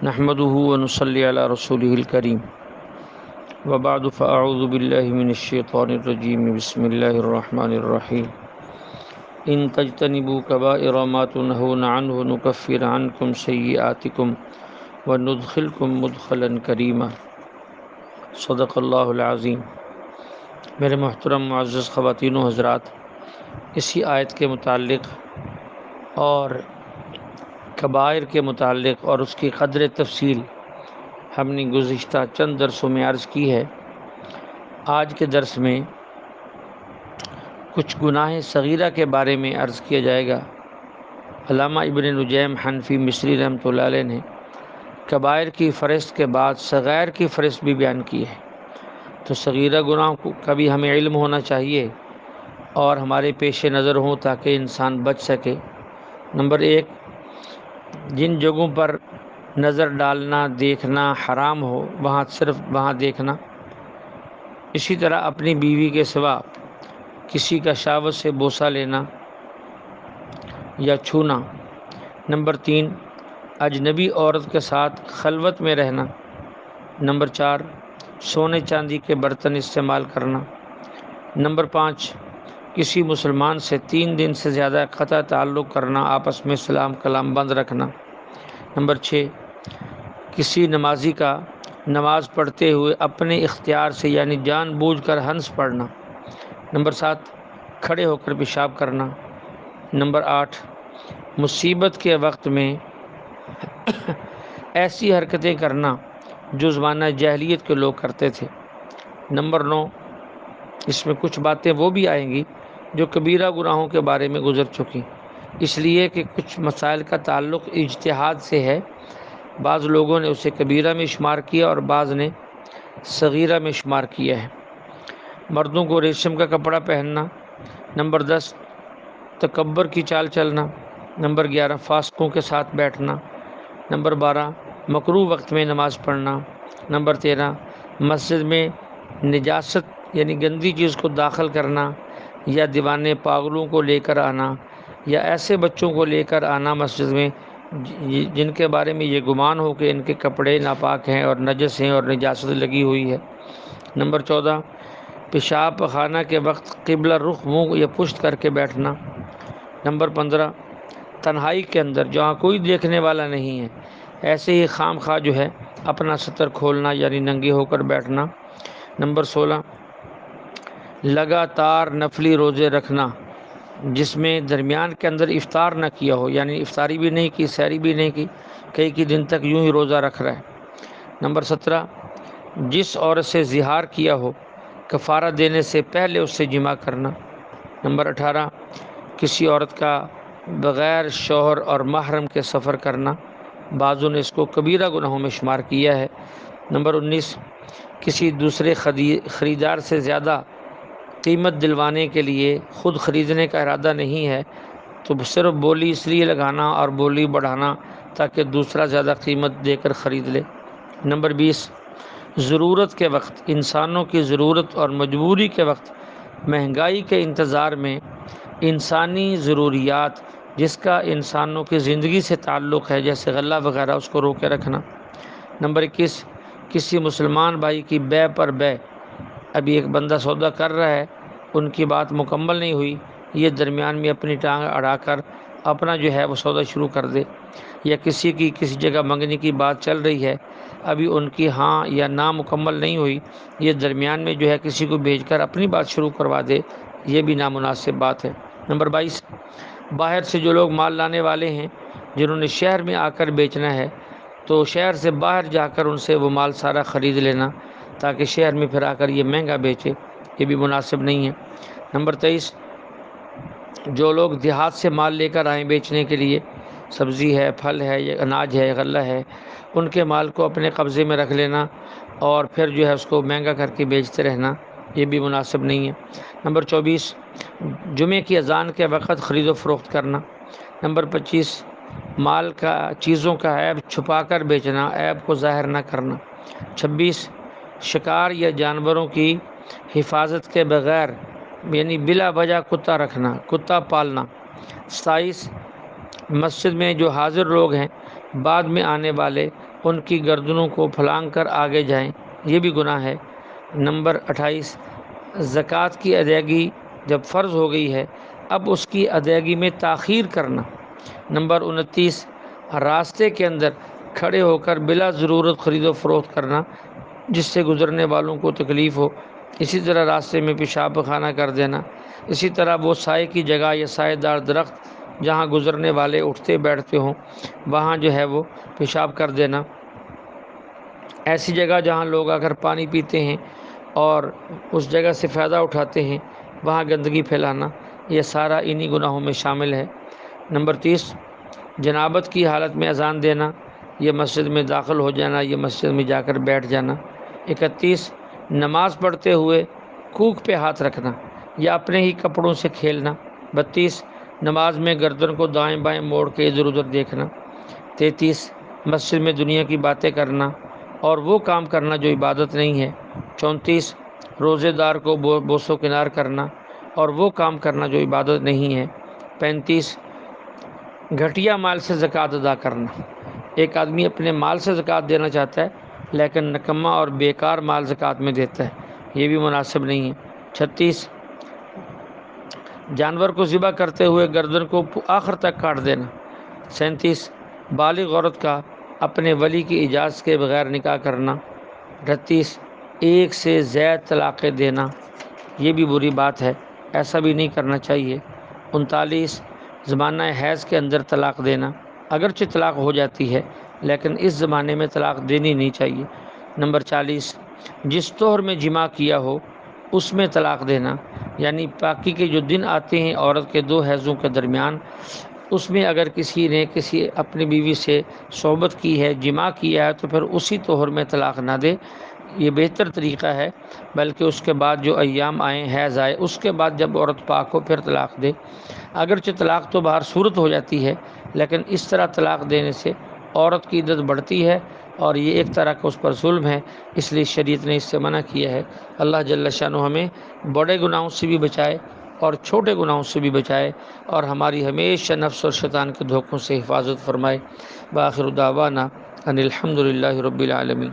نحمده ونصلي على رسوله الكريم وبعد فأعوذ بالله من الشيطان الرجيم بسم الله الرحمن الرحيم إن تجتنبوا كبائر ما تنهون عنه نكفر عنكم سيئاتكم وندخلكم مدخلا كريما صدق اللہ العظیم۔ میرے محترم معزز خواتین و حضرات، اسی آیت کے متعلق اور کبائر کے متعلق اور اس کی قدر تفصیل ہم نے گزشتہ چند درسوں میں عرض کی ہے۔ آج کے درس میں کچھ گناہ صغیرہ کے بارے میں عرض کیا جائے گا۔ علامہ ابن نجیم حنفی مصری رحمۃ اللہ علیہ نے کبائر کی فہرست کے بعد صغائر کی فہرست بھی بیان کی ہے، تو صغیرہ گناہوں کا بھی ہمیں علم ہونا چاہیے اور ہمارے پیش نظر ہوں تاکہ انسان بچ سکے۔ نمبر 1، جن جگہوں پر نظر ڈالنا دیکھنا حرام ہو وہاں صرف وہاں دیکھنا۔ اسی طرح اپنی بیوی کے سوا کسی کا شہوت سے بوسہ لینا یا چھونا۔ نمبر 3، اجنبی عورت کے ساتھ خلوت میں رہنا۔ نمبر 4، سونے چاندی کے برتن استعمال کرنا۔ نمبر 5، کسی مسلمان سے 3 دن سے زیادہ قطع تعلق کرنا، آپس میں سلام کلام بند رکھنا۔ نمبر 6، کسی نمازی کا نماز پڑھتے ہوئے اپنے اختیار سے یعنی جان بوجھ کر ہنس پڑھنا۔ نمبر 7، کھڑے ہو کر پیشاب کرنا۔ نمبر 8، مصیبت کے وقت میں ایسی حرکتیں کرنا جو زمانہ جاہلیت کے لوگ کرتے تھے۔ نمبر 9، اس میں کچھ باتیں وہ بھی آئیں گی جو کبیرہ گناہوں کے بارے میں گزر چکی، اس لیے کہ کچھ مسائل کا تعلق اجتہاد سے ہے۔ بعض لوگوں نے اسے کبیرہ میں شمار کیا اور بعض نے صغیرہ میں شمار کیا ہے۔ مردوں کو ریشم کا کپڑا پہننا۔ نمبر 10، تکبر کی چال چلنا۔ نمبر 11، فاسقوں کے ساتھ بیٹھنا۔ نمبر 12، مکروہ وقت میں نماز پڑھنا۔ نمبر 13، مسجد میں نجاست یعنی گندی چیز کو داخل کرنا یا دیوانے پاگلوں کو لے کر آنا یا ایسے بچوں کو لے کر آنا مسجد میں جن کے بارے میں یہ گمان ہو کہ ان کے کپڑے ناپاک ہیں اور نجس ہیں اور نجاست لگی ہوئی ہے۔ نمبر 14، پیشاب پخانہ کے وقت قبلہ رخ منہ یا پشت کر کے بیٹھنا۔ نمبر 15، تنہائی کے اندر جہاں کوئی دیکھنے والا نہیں ہے ایسے ہی خام خواہ جو ہے اپنا ستر کھولنا یعنی ننگے ہو کر بیٹھنا۔ نمبر 16، لگاتار نفلی روزے رکھنا جس میں درمیان کے اندر افطار نہ کیا ہو، یعنی افطاری بھی نہیں کی سحری بھی نہیں کی، کئی دن تک یوں ہی روزہ رکھ رہا ہے۔ نمبر 17، جس عورت سے زہار کیا ہو کفارہ دینے سے پہلے اس سے جماع کرنا۔ نمبر 18، کسی عورت کا بغیر شوہر اور محرم کے سفر کرنا، بعضوں نے اس کو کبیرہ گناہوں میں شمار کیا ہے۔ نمبر 19، کسی دوسرے خریدار سے زیادہ قیمت دلوانے کے لیے خود خریدنے کا ارادہ نہیں ہے تو صرف بولی اس لیے لگانا اور بولی بڑھانا تاکہ دوسرا زیادہ قیمت دے کر خرید لے۔ نمبر 20، ضرورت کے وقت انسانوں کی ضرورت اور مجبوری کے وقت مہنگائی کے انتظار میں انسانی ضروریات جس کا انسانوں کی زندگی سے تعلق ہے جیسے غلہ وغیرہ اس کو روکے رکھنا۔ نمبر 21، کسی مسلمان بھائی کی بے پر بے، ابھی ایک بندہ سودا کر رہا ہے ان کی بات مکمل نہیں ہوئی، یہ درمیان میں اپنی ٹانگ اڑا کر اپنا جو ہے وہ سودا شروع کر دے، یا کسی کی کسی جگہ منگنے کی بات چل رہی ہے ابھی ان کی ہاں یا نہ مکمل نہیں ہوئی، یہ درمیان میں جو ہے کسی کو بھیج کر اپنی بات شروع کروا دے، یہ بھی نامناسب بات ہے۔ نمبر 22، باہر سے جو لوگ مال لانے والے ہیں جنہوں نے شہر میں آ کر بیچنا ہے تو شہر سے باہر جا کر ان سے وہ مال سارا خرید لینا تاکہ شہر میں پھر آ کر یہ مہنگا بیچے، یہ بھی مناسب نہیں ہے۔ نمبر 23، جو لوگ دیہات سے مال لے کر آئیں بیچنے کے لیے، سبزی ہے پھل ہے یا اناج ہے غلہ ہے، ان کے مال کو اپنے قبضے میں رکھ لینا اور پھر جو ہے اس کو مہنگا کر کے بیچتے رہنا، یہ بھی مناسب نہیں ہے۔ نمبر 24، جمعے کی اذان کے وقت خرید و فروخت کرنا۔ نمبر 25، مال کا چیزوں کا عیب چھپا کر بیچنا، عیب کو ظاہر نہ کرنا۔ 26، شکار یا جانوروں کی حفاظت کے بغیر یعنی بلا وجہ کتا رکھنا، کتا پالنا۔ 27، مسجد میں جو حاضر لوگ ہیں بعد میں آنے والے ان کی گردنوں کو پھلانگ کر آگے جائیں، یہ بھی گناہ ہے۔ نمبر 28، زکوٰۃ کی ادائیگی جب فرض ہو گئی ہے اب اس کی ادائیگی میں تاخیر کرنا۔ نمبر 29، راستے کے اندر کھڑے ہو کر بلا ضرورت خرید و فروخت کرنا جس سے گزرنے والوں کو تکلیف ہو۔ اسی طرح راستے میں پیشاب خانہ کر دینا۔ اسی طرح وہ سائے کی جگہ یا سائے دار درخت جہاں گزرنے والے اٹھتے بیٹھتے ہوں وہاں جو ہے وہ پیشاب کر دینا۔ ایسی جگہ جہاں لوگ آ کر پانی پیتے ہیں اور اس جگہ سے فائدہ اٹھاتے ہیں وہاں گندگی پھیلانا، یہ سارا انہی گناہوں میں شامل ہے۔ نمبر 30، جنابت کی حالت میں اذان دینا، یہ مسجد میں داخل ہو جانا، یہ مسجد میں جا کر بیٹھ جانا۔ 31، نماز پڑھتے ہوئے کوکھ پہ ہاتھ رکھنا یا اپنے ہی کپڑوں سے کھیلنا۔ 32، نماز میں گردن کو دائیں بائیں موڑ کے ادھر ادھر دیکھنا۔ 33، مسجد میں دنیا کی باتیں کرنا اور وہ کام کرنا جو عبادت نہیں ہے۔ 34، روزے دار کو بوس و کنار کرنا اور وہ کام کرنا جو عبادت نہیں ہے۔ 35، گھٹیا مال سے زکوٰۃ ادا کرنا، ایک آدمی اپنے مال سے زکوٰۃ دینا چاہتا ہے لیکن نکما اور بیکار مال زکوٰۃ میں دیتا ہے، یہ بھی مناسب نہیں ہے۔ 36، جانور کو ذبح کرتے ہوئے گردن کو آخر تک کاٹ دینا۔ 37، بالغ عورت کا اپنے ولی کی اجازت کے بغیر نکاح کرنا۔ 38، ایک سے زائد طلاقیں دینا، یہ بھی بری بات ہے، ایسا بھی نہیں کرنا چاہیے۔ 39، زمانہ حیض کے اندر طلاق دینا، اگرچہ طلاق ہو جاتی ہے لیکن اس زمانے میں طلاق دینی نہیں چاہیے۔ نمبر 40، جس طہر میں جمع کیا ہو اس میں طلاق دینا، یعنی پاکی کے جو دن آتے ہیں عورت کے 2 حیضوں کے درمیان، اس میں اگر کسی نے اپنی بیوی سے صحبت کی ہے، جمع کیا ہے تو پھر اسی طہر میں طلاق نہ دے، یہ بہتر طریقہ ہے، بلکہ اس کے بعد جو ایام آئیں حیض آئے اس کے بعد جب عورت پاک ہو پھر طلاق دے۔ اگرچہ طلاق تو باہر صورت ہو جاتی ہے لیکن اس طرح طلاق دینے سے عورت کی عدت بڑھتی ہے اور یہ ایک طرح کا اس پر ظلم ہے، اس لیے شریعت نے اس سے منع کیا ہے۔ اللہ جل شانہ ہمیں بڑے گناہوں سے بھی بچائے اور چھوٹے گناہوں سے بھی بچائے اور ہماری ہمیشہ نفس اور شیطان کے دھوکوں سے حفاظت فرمائے۔ بآخر دعوانا ان الحمد للہ رب العالمین۔